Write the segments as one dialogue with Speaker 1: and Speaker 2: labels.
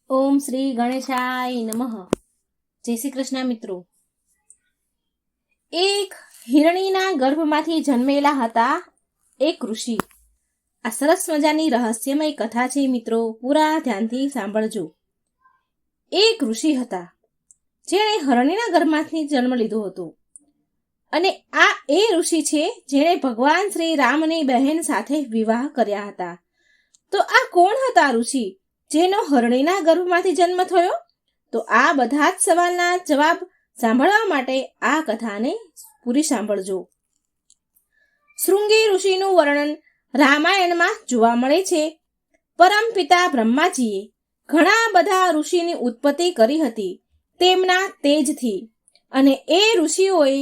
Speaker 1: ઓમ શ્રી ગણેશાય નમઃ. જય શ્રી કૃષ્ણ મિત્રો. એક હિરણીના ગર્ભમાંથી જન્મેલા હતા એક ઋષિ. આ સરસ મજાની રહસ્યમય કથા છે મિત્રો, પૂરા ધ્યાનથી સાંભળજો. એક ઋષિ હતા જેણે હરણીના ગર્ભમાંથી જન્મ લીધો હતો, અને આ એ ઋષિ છે જેણે ભગવાન શ્રી રામની બહેન સાથે વિવાહ કર્યા હતા. તો આ કોણ હતા ઋષિ જેનો હરણીના ગર્ભમાંથી જન્મ થયો? તો આ બધા જ સવાલના જવાબ સાંભળવા માટે આ કથાને પૂરી સાંભળજો. શૃંગી ઋષિનું વર્ણન રામાયણમાં જોવા મળે છે. પરમપિતા બ્રહ્માજીએ ઘણા બધા ઋષિની ઉત્પત્તિ કરી હતી તેમના તેજથી, અને એ ઋષિઓએ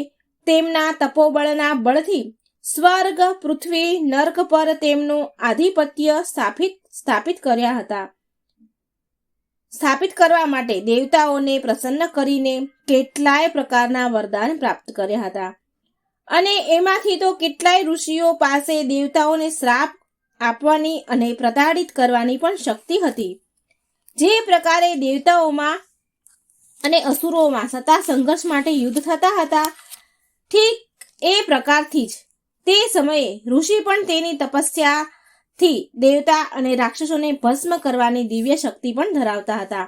Speaker 1: તેમના તપોબળના બળથી સ્વર્ગ, પૃથ્વી, નર્ક પર તેમનું આધિપત્ય સ્થાપિત કર્યા હતા. સ્થાપિત કરવા માટે દેવતાઓને પ્રસન્ન કરીને કેટલાય પ્રકારના વરદાન પ્રાપ્ત કર્યા હતા, અને એમાંથી તો કેટલાય ઋષિઓ પાસે દેવતાઓને શ્રાપ આપવાની અને પ્રતાડિત કરવાની પણ શક્તિ હતી. જે પ્રકારે દેવતાઓમાં અને અસુરોમાં સતા સંઘર્ષ માટે યુદ્ધ થતા હતા, ઠીક એ પ્રકારથી જ તે સમયે ઋષિ પણ તેની તપસ્યાથી દેવતા અને રાક્ષસોને ભસ્મ કરવાની દિવ્ય શક્તિ પણ ધરાવતા હતા.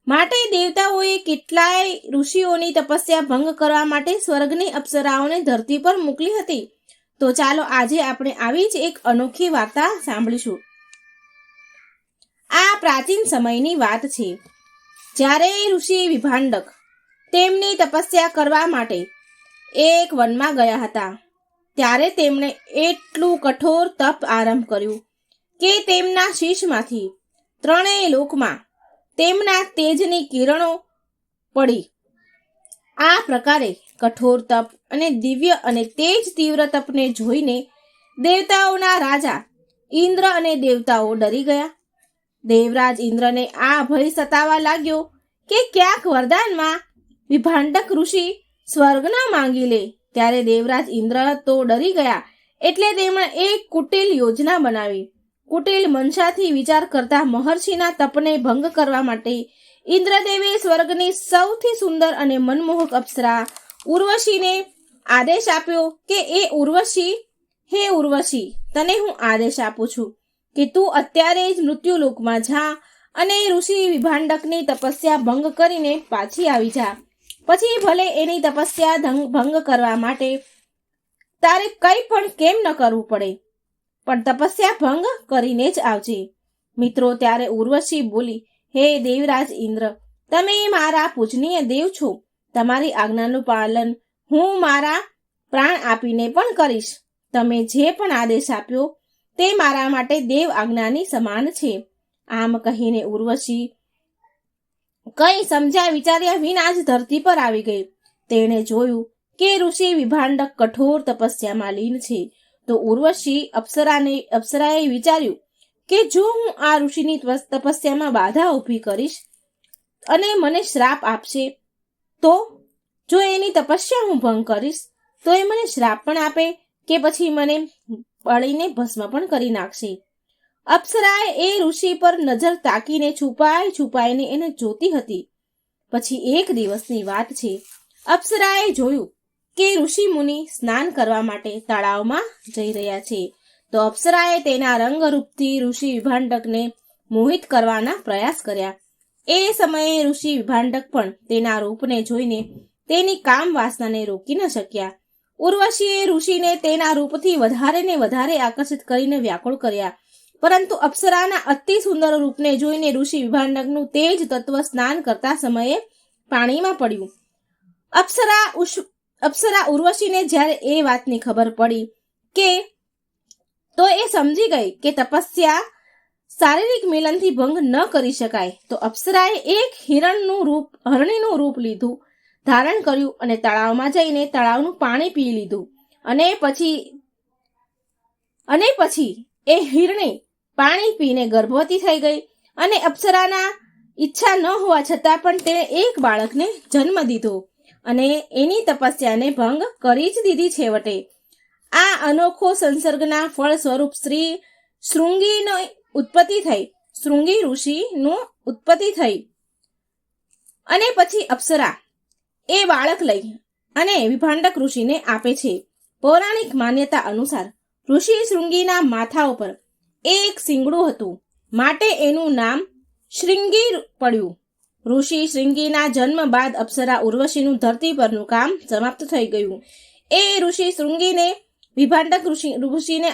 Speaker 1: માટે દેવતાઓએ કેટલાય ઋષિઓની તપસ્યા ભંગ કરવા માટે સ્વર્ગની અપ્સરાઓને ધરતી પર મોકલી હતી. તો ચાલો આજે આપણે આવી જ એક અનોખી વાર્તા સાંભળીશું. આ પ્રાચીન સમયની વાત છે, જ્યારે ઋષિ વિભાંડક તેમની તપસ્યા કરવા માટે એક વનમાં ગયા હતા. ત્યારે તેમણે એટલું કઠોર તપ આરંભ કર્યું કે તેમના શીશમાંથી ત્રણેય લોકમાં તેમના તેજની કિરણો પડી. આ પ્રકારે કઠોર તપ અને દિવ્ય અને તેજ તીવ્ર તપને જોઈને દેવતાઓના રાજા ઇન્દ્ર અને દેવતાઓ ડરી ગયા. દેવરાજ ઇન્દ્રને આ ભય સતાવા લાગ્યો કે ક્યાંક વરદાનમાં વિભાંડક ઋષિ સ્વર્ગ ન માંગી લે. ત્યારે દેવરાજ ઇન્દ્ર તો ડરી ગયા, એટલે તેમણે એક કુટિલ યોજના બનાવી. કુટિલ મનસાથી વિચાર કરતા મહર્ષિના તપને ભંગ કરવા માટે ઇન્દ્રદેવે સ્વર્ગની સૌથી સુંદર અને મનમોહક અપ્સરા ઉર્વશીને આદેશ આપ્યો કે હે ઉર્વશી, તને હું આદેશ આપું છું કે તું અત્યારે જ મૃત્યુલોકમાં જા અને ઋષિ વિભાંડકની તપસ્યા ભંગ કરીને પાછી આવી જા. પછી ભલે એની તપસ્યા ભંગ કરવા માટે તારે કંઈ પણ કેમ ન કરવું પડે, પણ તપસ્યા ભંગ કરીને જ આવજે. મિત્રો, ત્યારે ઉર્વશી બોલી, હે દેવરાજ ઇન્દ્ર, તમે મારા પૂજનીય દેવ છો. તમારી આજ્ઞાનું પાલન હું મારા પ્રાણ આપીને પણ કરીશ. તમે જે પણ આદેશ આપ્યો તે મારા માટે દેવ આજ્ઞાની સમાન છે. આમ કહીને ઉર્વશી કંઈ સમજ્યા વિચાર્યા વિના જ ધરતી પર આવી ગઈ. તેણે જોયું કે ઋષિ વિભાંડક કઠોર તપસ્યામાં લીન છે. તો ઉર્વશી અપ્સરાએ વિચાર્યું કે જો હું આ ઋષિની તપસ્યામાં બાધા ઊભી કરીશ અને મને શ્રાપ આપશે, તો જો એની તપસ્યા હું ભંગ કરીશ તો એ મને શ્રાપ પણ આપે કે પછી મને બળીને ભસ્મ પણ કરી નાખશે. અપ્સરાએ એ ઋષિ પર નજર તાકીને છુપાઈને એને જોતી હતી. પછી એક દિવસની વાત છે, અપ્સરાએ જોયું કે ઋષિ મુનિ સ્નાન કરવા માટે તળાવમાં જઈ રહ્યા છે. તો અપ્સરાએ તેના રંગરૂપથી ઋષિ વિભાંડકને મોહિત કરવાના પ્રયાસ કર્યા. એ સમયે ઋષિ વિભાંડક પણ તેના રૂપને જોઈને તેની કામ વાસનાને રોકી ન શક્યા. ઉર્વશીએ ઋષિને તેના રૂપથી વધારે ને વધારે આકર્ષિત કરીને વ્યાકુળ કર્યા. પરંતુ અપ્સરાના અતિ સુંદર રૂપને જોઈને ઋષિ વિભાંડકનું તેજ તત્વ સ્નાન કરતા સમયે પાણીમાં પડ્યું. અપ્સરા ઉર્વશીને જ્યારે એ વાતની ખબર પડી તો એ સમજી ગઈ કે તપસ્યા શારીરિક મિલનથી ભંગ ન કરી શકાય. તો અપ્સરાએ એક હરણીનું રૂપ ધારણ કર્યું અને તળાવમાં જઈને તળાવનું પાણી પી લીધું. અને પછી એ હિરણી પાણી પીને ગર્ભવતી થઈ ગઈ, અને અપ્સરાના ઈચ્છા ન હોવા છતાં પણ તેણે એક બાળકને જન્મ દીધો અને એની તપસ્યાને ભંગ કરી જ દીધી. છેવટે આ અનોખો સંસર્ગના ફળ સ્વરૂપ શૃંગીનો ઉત્પત્તિ થઈ. શૃંગી ઋષિનું ઉત્પત્તિ થઈ અને પછી અપ્સરા એ બાળક લઈ અને વિભાંડક ઋષિને આપે છે. પૌરાણિક માન્યતા અનુસાર ઋષિ શૃંગીના માથા ઉપર એક શિંગડું હતું, માટે એનું નામ શૃંગી પડ્યું. ઋષિ શૃંગીના જન્મ બાદ અપ્સરા ઉર્વશીનું ધરતી પરનું કામ સમાપ્ત થઈ ગયું. એ ઋષિ શૃંગીને વિભાંડક ઋષિને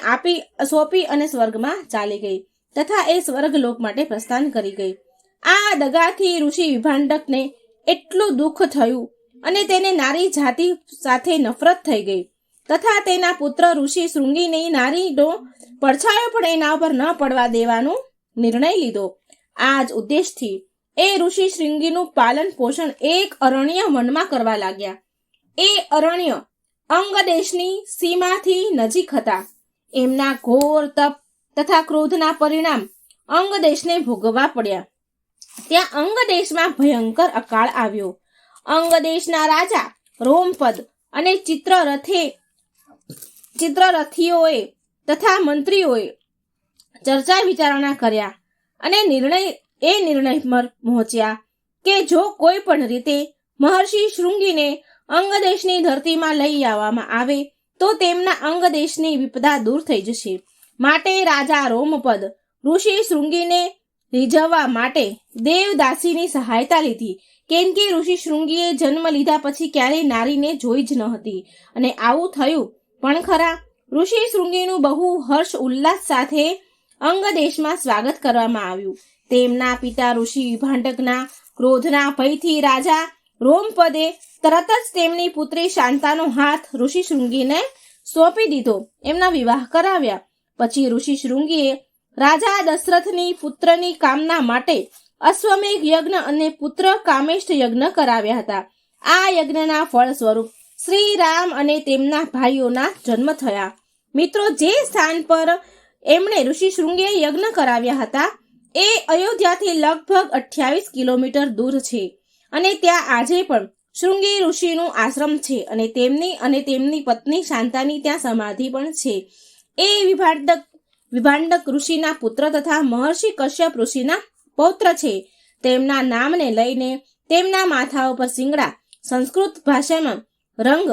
Speaker 1: સોંપી અને સ્વર્ગમાં ચાલી ગઈ તથા એ સ્વર્ગલોક માટે પ્રસ્થાન કરી ગઈ. આ દગાથી ઋષિ વિભાંડકને એટલું દુઃખ થયું અને તેને નારી જાતિ સાથે નફરત થઈ ગઈ તથા તેના પુત્ર ઋષિ શૃંગીની નારીનો પડછાયો પણ એના ઉપર ન પડવા દેવાનો નિર્ણય લીધો. આ જ ઉદ્દેશથી એ ઋષિ શૃંગીનું પાલન પોષણ એક અરણ્ય વનમાં કરવા લાગ્યા. એ અરણ્ય અંગ દેશની સીમાથી નજીક હતા. એમના ઘોર તપ તથા ક્રોધના પરિણામ અંગ દેશને ભોગવવા પડ્યા. ત્યાં અંગ દેશમાં ભયંકર અકાળ આવ્યો. અંગ દેશના રાજા રોમપદ અને ચિત્રરથીઓએ તથા મંત્રીઓએ ચર્ચા વિચારણા કર્યા અને નિર્ણય પર પહોંચ્યા કે જો કોઈ પણ રીતે મહર્ષિ શૃંગીને અંગદેશની ધરતીમાં લઈ આવવામાં આવે તો તેમના અંગદેશની વિપદા દૂર થઈ જશે. માટે રાજા રોમપદ ઋષિ શૃંગીને રીઝવવા માટે દેવદાસીની સહાયતા લીધી. કેમ કે ઋષિ શૃંગીએ જન્મ લીધા પછી ક્યારેય નારીને જોઈ જ ન હતી અને આવું થયું પણ ખરા. ઋષિ શૃંગીનું બહુ હર્ષ ઉલ્લાસ સાથે અંગદેશમાં સ્વાગત કરવામાં આવ્યું. તેમના પિતા ઋષિ વિભાંડકના ક્રોધના ભયથી રાજા રોમપદે તરત જ તેમની પુત્રી શાંતાનો હાથ ઋષિ શૃંગીને સોંપી દીધો. એમના વિવાહ કરાવ્યા. પછી ઋષિ શૃંગીએ રાજા દશરથની પુત્રની કામના માટે અશ્વમેઘ યજ્ઞ અને પુત્ર કામેષ્ટ યજ્ઞ કરાવ્યા હતા. આ યજ્ઞના ફળ સ્વરૂપ શ્રી રામ અને તેમના ભાઈઓના જન્મ થયા. મિત્રો, જે સ્થાન પર એમણે ઋષિ શૃંગીએ યજ્ઞ કરાવ્યા હતા એ અયોધ્યાથી લગભગ 28 કિલોમીટર દૂર છે અને ત્યાં આજે પણ શૃંગી ઋષિનું આશ્રમ છે અને તેમની પત્ની શાંતાની ત્યાં સમાધિ પણ છે. એ વિભાંડક ઋષિના પુત્ર તથા મહર્ષિ કશ્યપ ઋષિના પૌત્ર છે. તેમના નામને લઈને તેમના માથા ઉપર શિંગડા સંસ્કૃત ભાષામાં રંગ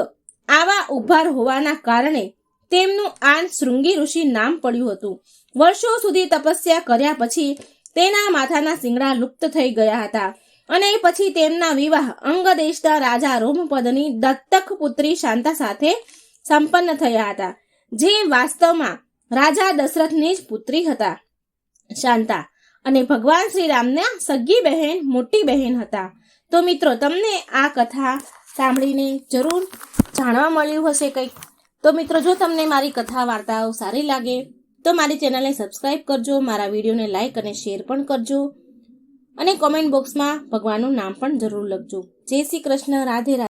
Speaker 1: આવા ઉભાર હોવાના કારણે તેમનું આન શૃંગી ઋષિ નામ પડ્યું હતું. વર્ષો સુધી તપસ્યા કર્યા પછી તેના માથાના શિંગડા લુપ્ત થઈ ગયા હતા અને પછી તેમના વિવાહ અંગદેશના રાજા રોમપદની દત્તક પુત્રી શાંતા સાથે સંપન્ન થયા હતા, જે વાસ્તવમાં રાજા દશરથની જ પુત્રી હતા. શાંતા અને ભગવાન શ્રી રામના સગી બહેન, મોટી બહેન હતા. તો મિત્રો, તમને આ કથા સાંભળીને જરૂર જાણવા મળ્યું હશે કંઈક. તો મિત્રો, જો તમને મારી કથા વાર્તાઓ સારી લાગે તો મારી ચેનલને સબસ્ક્રાઇબ કરજો, મારા વિડીયોને લાઇક અને શેર પણ કરજો અને કોમેન્ટ બોક્સમાં ભગવાનનું નામ પણ જરૂર લખજો. જય શ્રી કૃષ્ણ. રાધે રાધે.